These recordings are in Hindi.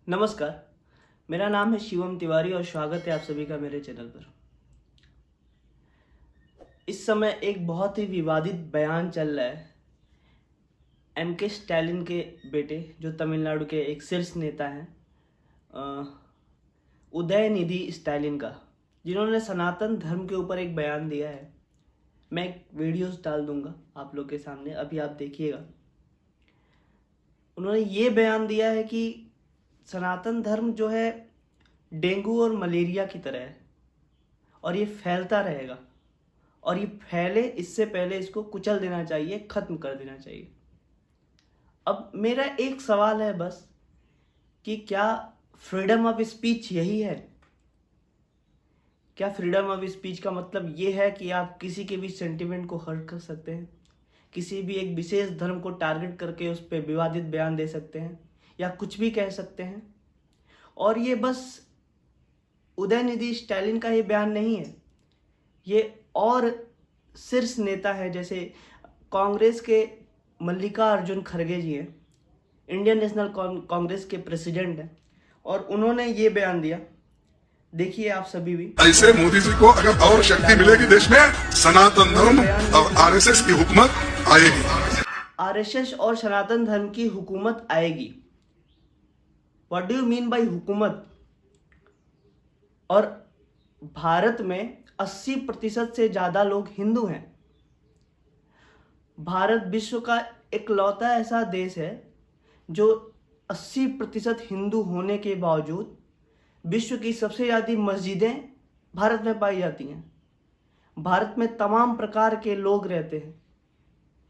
नमस्कार। मेरा नाम है शिवम तिवारी और स्वागत है आप सभी का मेरे चैनल पर। इस समय एक बहुत ही विवादित बयान चल रहा है एम.के. स्टैलिन के बेटे, जो तमिलनाडु के एक शीर्ष नेता हैं, उदयनिधि स्टैलिन का, जिन्होंने सनातन धर्म के ऊपर एक बयान दिया है। मैं एक वीडियोस डाल दूंगा आप लोग के सामने, अभी आप देखिएगा। उन्होंने ये बयान दिया है कि सनातन धर्म जो है डेंगू और मलेरिया की तरह है और ये फैलता रहेगा, और ये फैले इससे पहले इसको कुचल देना चाहिए, खत्म कर देना चाहिए। अब मेरा एक सवाल है बस कि क्या फ्रीडम ऑफ स्पीच यही है? क्या फ्रीडम ऑफ स्पीच का मतलब ये है कि आप किसी के भी सेंटिमेंट को हर्ट कर सकते हैं, किसी भी एक विशेष धर्म को टारगेट करके उस पर विवादित बयान दे सकते हैं, या कुछ भी कह सकते हैं? और ये बस उदयनिधि स्टैलिन का ये बयान नहीं है, ये और शीर्ष नेता है, जैसे कांग्रेस के मल्लिकार्जुन खड़गे जी हैं, इंडियन नेशनल कांग्रेस के प्रेसिडेंट हैं, और उन्होंने ये बयान दिया। देखिए आप सभी भी। ऐसे मोदी जी को अगर और शक्ति मिलेगी देश में, सनातन धर्म और आरएसएस की हुकूमत आएगी। आरएसएस और सनातन धर्म की हुकूमत आएगी। What do you mean by हुकूमत? और भारत में 80% से ज्यादा लोग हिंदू हैं। भारत विश्व का इकलौता ऐसा देश है जो 80% हिंदू होने के बावजूद विश्व की सबसे ज़्यादा मस्जिदें भारत में पाई जाती हैं। भारत में तमाम प्रकार के लोग रहते हैं।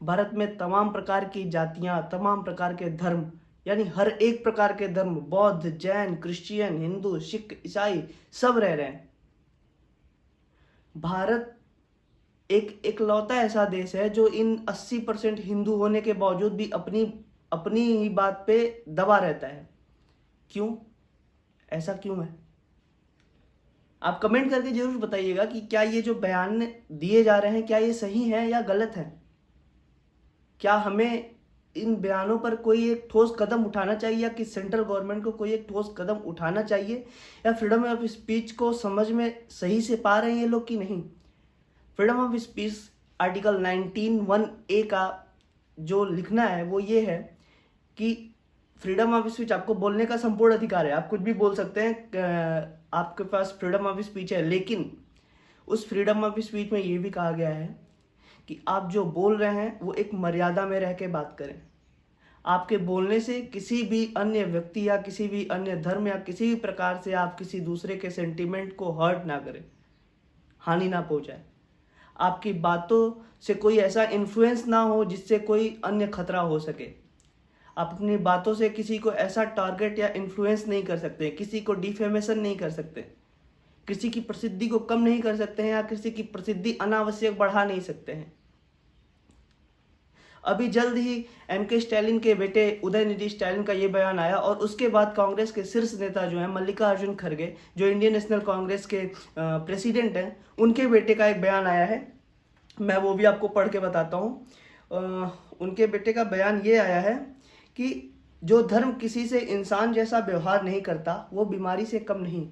भारत में तमाम प्रकार की जातियां, तमाम प्रकार के धर्म, यानी हर एक प्रकार के धर्म, बौद्ध, जैन, क्रिश्चियन, हिंदू, सिख, ईसाई, सब रह रहे हैं। भारत एक इकलौता ऐसा देश है जो इन 80% हिंदू होने के बावजूद भी अपनी ही बात पे दबा रहता है। क्यों? ऐसा क्यों है? आप कमेंट करके जरूर बताइएगा कि क्या ये जो बयान दिए जा रहे हैं, क्या ये सही है या गलत है? क्या हमें इन बयानों पर कोई एक ठोस कदम उठाना चाहिए, या कि सेंट्रल गवर्नमेंट को कोई एक ठोस कदम उठाना चाहिए, या फ्रीडम ऑफ स्पीच को समझ में सही से पा रहे हैं ये लोग कि नहीं? Freedom of speech article 19(1)(a) का जो लिखना है वो ये है कि फ्रीडम ऑफ स्पीच, आपको बोलने का संपूर्ण अधिकार है, आप कुछ भी बोल सकते हैं, आपके पास फ्रीडम ऑफ स्पीच है। लेकिन उस फ्रीडम ऑफ स्पीच में ये भी कहा गया है कि आप जो बोल रहे हैं वो एक मर्यादा में रह के बात करें। आपके बोलने से किसी भी अन्य व्यक्ति या किसी भी अन्य धर्म या किसी भी प्रकार से आप किसी दूसरे के सेंटिमेंट को हर्ट ना करें, हानि ना पहुंचाए। आपकी बातों से कोई ऐसा इन्फ्लुएंस ना हो जिससे कोई अन्य खतरा हो सके। आप अपनी बातों से किसी को ऐसा टारगेट या इन्फ्लुएंस नहीं कर सकते, किसी को डिफेमेशन नहीं कर सकते, किसी की प्रसिद्धि को कम नहीं कर सकते हैं, या किसी की प्रसिद्धि अनावश्यक बढ़ा नहीं सकते हैं। अभी जल्द ही एम.के. स्टैलिन के बेटे उदयनिधि स्टैलिन का ये बयान आया, और उसके बाद कांग्रेस के शीर्ष नेता जो हैं मल्लिकार्जुन खड़गे, जो इंडियन नेशनल कांग्रेस के प्रेसिडेंट हैं, उनके बेटे का एक बयान आया है। मैं वो भी आपको पढ़ के बताता हूँ। उनके बेटे का बयान ये आया है कि जो धर्म किसी से इंसान जैसा व्यवहार नहीं करता वो बीमारी से कम नहीं।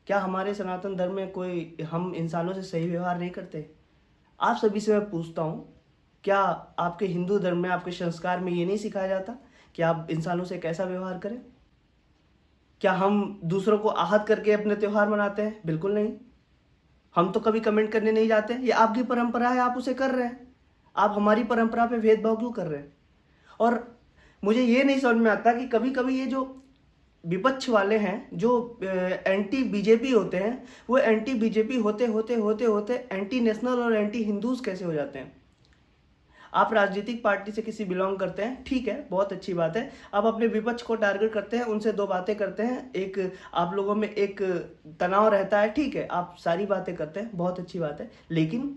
क्या हमारे सनातन धर्म में कोई हम इंसानों से सही व्यवहार नहीं करते? आप सभी से मैं पूछता हूँ, क्या आपके हिंदू धर्म में, आपके संस्कार में ये नहीं सिखाया जाता कि आप इंसानों से कैसा व्यवहार करें? क्या हम दूसरों को आहत करके अपने त्यौहार मनाते हैं? बिल्कुल नहीं। हम तो कभी कमेंट करने नहीं जाते। ये आपकी परंपरा है, आप उसे कर रहे हैं। आप हमारी परंपरा पे भेदभाव क्यों कर रहे हैं? और मुझे ये नहीं समझ में आता कि कभी कभी ये जो विपक्ष वाले हैं, जो एंटी बीजेपी होते हैं, वो एंटी बीजेपी होते होते होते होते एंटी नेशनल और एंटी हिंदूज कैसे हो जाते हैं? आप राजनीतिक पार्टी से किसी बिलोंग करते हैं, ठीक है, बहुत अच्छी बात है। आप अपने विपक्ष को टारगेट करते हैं, उनसे दो बातें करते हैं, एक आप लोगों में एक तनाव रहता है, ठीक है, आप सारी बातें करते हैं, बहुत अच्छी बात है। लेकिन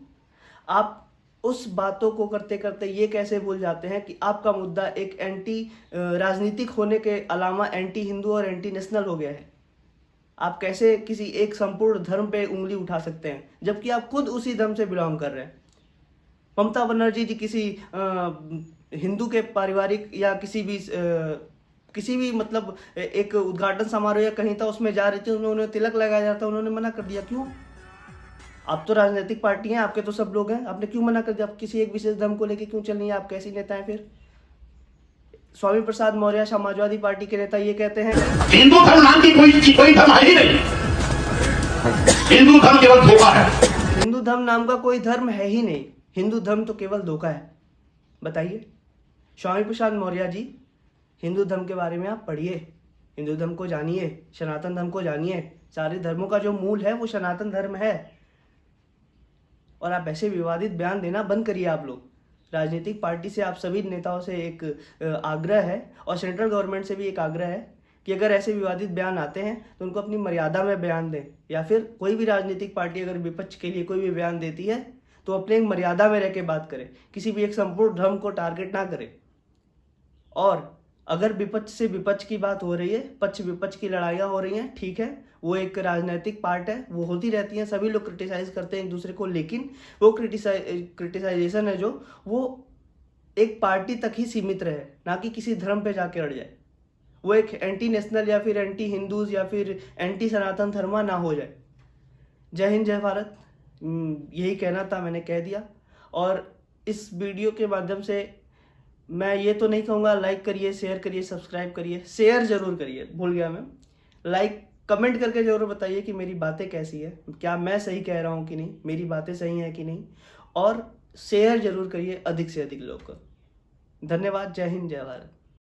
आप उस बातों को करते करते ये कैसे भूल जाते हैं कि आपका मुद्दा एक एंटी राजनीतिक होने के अलावा एंटी हिंदू और एंटी नेशनल हो गया है? आप कैसे किसी एक संपूर्ण धर्म पे उंगली उठा सकते हैं जबकि आप खुद उसी धर्म से बिलोंग कर रहे हैं? ममता बनर्जी जी किसी हिंदू के पारिवारिक या किसी किसी भी मतलब एक उद्घाटन समारोह या कहीं था उसमें जा रही थी, उन्होंने तिलक लगाया जाता, उन्होंने मना कर दिया। क्यों? आप तो राजनीतिक पार्टी हैं, आपके तो सब लोग हैं, आपने क्यों मना कर दिया? आप किसी एक विशेष धर्म को लेकर क्यों चल रही हैं? आप कैसी नेता हैं फिर? स्वामी प्रसाद मौर्य समाजवादी पार्टी के नेता ये कहते हैं कि हिंदू धर्म नाम की कोई धर्म है ही नहीं। हिंदू धर्म केवल धोखा है। हिंदू धर्म नाम का कोई धर्म है ही नहीं, हिंदू धर्म तो केवल धोखा है। बताइए स्वामी प्रसाद मौर्य जी, हिंदू धर्म के बारे में आप पढ़िए, हिंदू धर्म को जानिए, सनातन धर्म को जानिए। सारे धर्मों का जो मूल है वो सनातन धर्म है। और आप ऐसे विवादित बयान देना बंद करिए। आप लोग राजनीतिक पार्टी से, आप सभी नेताओं से एक आग्रह है और सेंट्रल गवर्नमेंट से भी एक आग्रह है कि अगर ऐसे विवादित बयान आते हैं तो उनको अपनी मर्यादा में बयान दें, या फिर कोई भी राजनीतिक पार्टी अगर विपक्ष के लिए कोई भी बयान देती है तो अपने एक मर्यादा में रह के बात करे, किसी भी एक संपूर्ण धर्म को टारगेट ना करे। और अगर विपक्ष से विपक्ष की बात हो रही है, पक्ष विपक्ष की लड़ाइयाँ हो रही हैं, ठीक है, वो एक राजनीतिक पार्ट है, वो होती रहती हैं, सभी लोग क्रिटिसाइज करते हैं एक दूसरे को, लेकिन वो क्रिटिसाइजेशन है जो वो एक पार्टी तक ही सीमित रहे, ना कि किसी धर्म पे जाके अड़ जाए। वो एक एंटी नेशनल या फिर एंटी हिंदूज या फिर एंटी सनातन धर्मा ना हो जाए। जय हिंद, जय भारत, यही कहना था, मैंने कह दिया। और इस वीडियो के माध्यम से मैं ये तो नहीं कहूँगा लाइक करिए, शेयर करिए, सब्सक्राइब करिए, शेयर जरूर करिए, भूल गया मैं। लाइक कमेंट करके जरूर बताइए कि मेरी बातें कैसी है, क्या मैं सही कह रहा हूँ कि नहीं, मेरी बातें सही हैं कि नहीं। और शेयर जरूर करिए अधिक से अधिक लोग को। धन्यवाद। जय हिंद, जय भारत।